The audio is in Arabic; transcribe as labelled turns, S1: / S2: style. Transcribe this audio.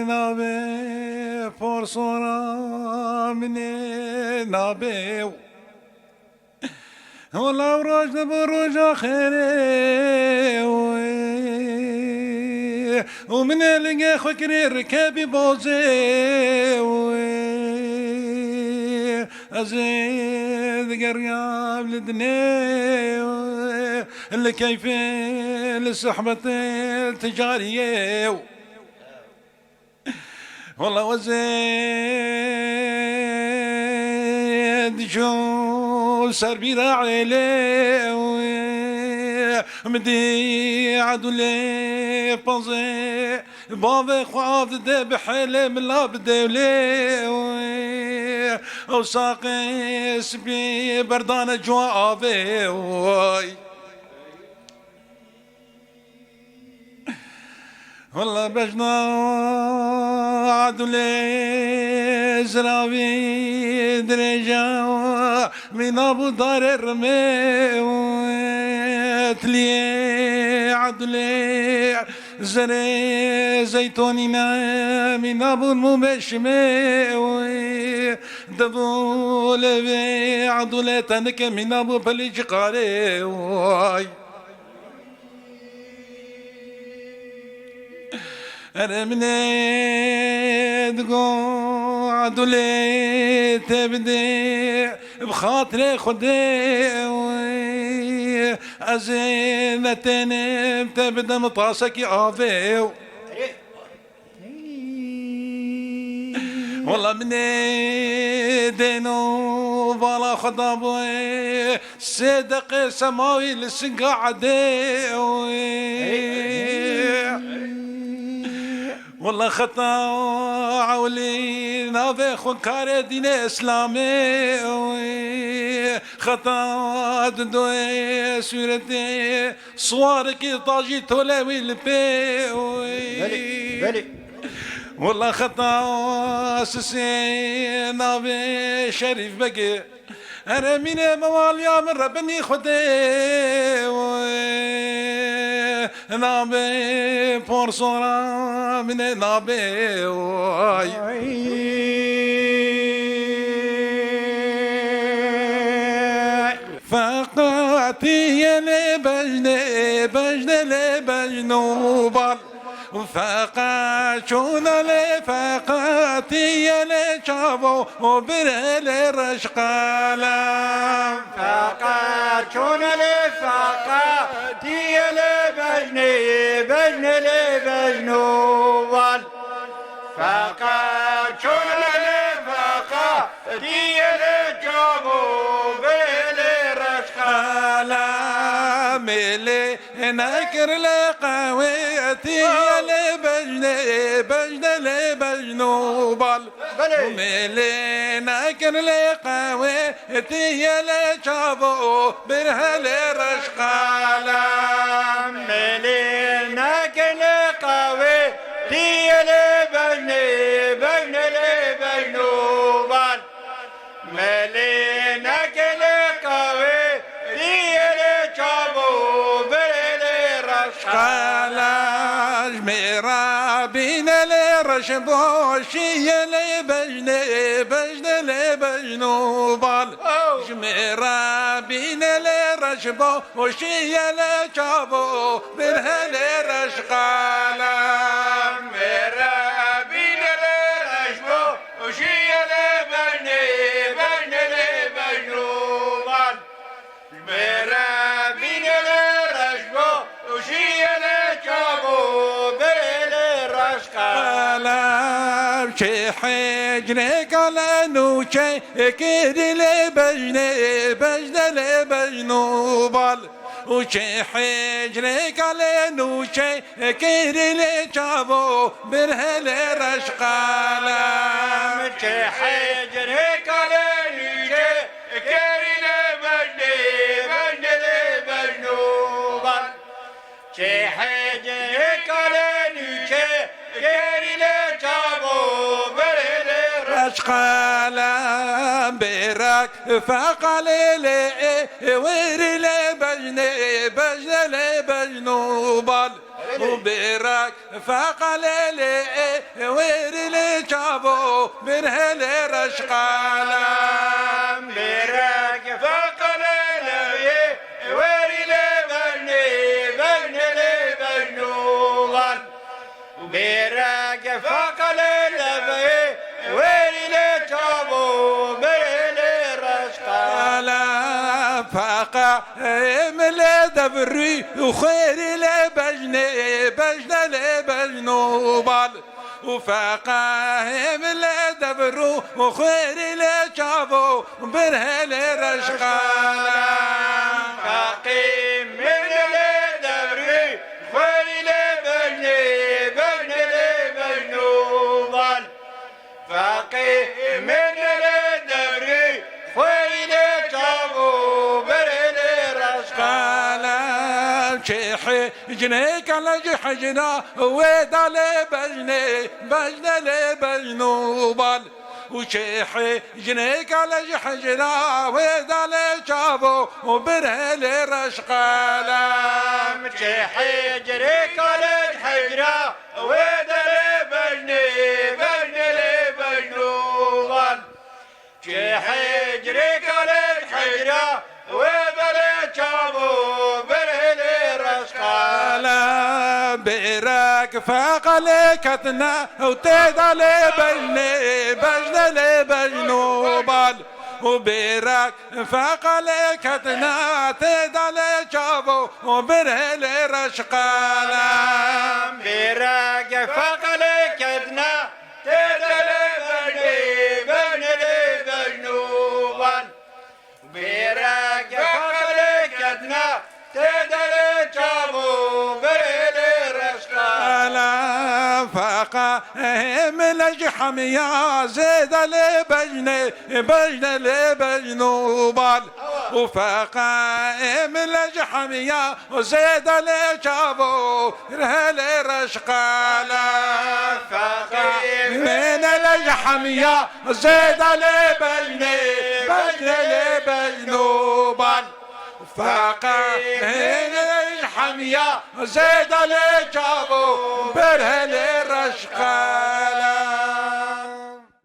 S1: نابه فرصنا من نابه والله وراجنا بروج خير ومن لقى خكري ركابي بوزي أزيد قرياب لدني اللي كيف للصحبة التجارية والله وزيد شو سر براعي لي مدي عدو لي بانزي بابي خواب دب حلم لا بدولي وساقي سبي بردان جوابي والله بجنا عدولي زراوي درجة من أبو دار الرمي تلي عدولي زري زيتونينا من أبو المبشمي دبول بي عدولي تنك من أبو بلج قاري أنا من تقول عدولي تبدي بخاطري خدي أزينتين تبدأ مطاسك يعافي والله من دينو بالا خطابي صدق سماوي للسقعدي والله خطا عولي نافي خنكار دين اسلامي خطا دوي سورتي صوارك طاجي تولوي البي
S2: بلي
S1: والله خطا سسي نافي شريف بقي أنا من مواليا من ربني خدي نابي فرصنا من نابي فقاتي لبجني لبجنوبال فقاشون لفقاتي لشابو وبرهل رشقالا
S2: فقاشون لفقاتي لبجني لبجنوبال فقاشون لفقاتي لشابو وبرهل رشقالا
S1: ملي نكر لقويتي لبجنوبال ملي نكر لقويتي لشابو برهل رشقالا
S2: ملي نكر لقويتي لبجنوبال ملي نكر لقويتي لشابو
S1: قالاج ميرابين لرشبوشي لبجنوبال ميرابين لرشبوشي لشابو برهل رشقالا
S2: ميرابين لرشبوشي لبجنوبال ميرابين لرشبوشي
S1: شي حجرك على نوشي كيري لبجنوبال وشي حجرك على نوشي كيري لشابو برهل رشقالا
S2: شي حجرك على نوشي كيري لبجنوبال شي حجرك على نوشي كيري لشابو برهل
S1: رشقالا وبيرك فقال لي ويري لي بجني بجني بجنوبال وبيرك فقال لي ويري لي شابو برهل رشقالا
S2: بيرك فقال لي ويري لي بجني بجني بجنوبال وبيرك فقال لي ويري لي شابو برهل رشقالا
S1: فاقع ملا دبري وخيري لبجني بجنة لبجنوبال وفاقع ملا دبرو وخيري لشابو برهل رشقالا
S2: فاقي من الدبري خيري لبجني بجني لبجنوبال فاقي من الدبري خيري لشابو برهل رشقالا
S1: شيحي جنيك على جحجنا ويدا لبجني بجنة لبجنوبال وشيحي جنيك على جحجنا ويدا لشابو وبرهل رشقالا
S2: شيحي جريك على الحجرة ويدا لبجني بجني لبجنوبال شيحي جريك على الحجرة ويدا لشابو برهل رشقالا
S1: بيرك فقلكتنا وتيدا لبجني بجنة لبجنوبال وبيرك فقلكتنا تيدا لشابو وبرهل رشقالا
S2: بيرك فقلكتنا تيدا لبجني بجني لبجنوبال بيرك فقلكتنا تيدا لشابو برهل رشقالا
S1: فاقا من الجحم يا زيد لبجني بجنة لبجنوبال وفاقا من الجحم يا زيد لشابو رهل رشقالا
S2: فاقي
S1: من الجحم يا زيد لبجني بجنة لبجنوبال فاقا من الحمية زيد لجابو برهل رشقا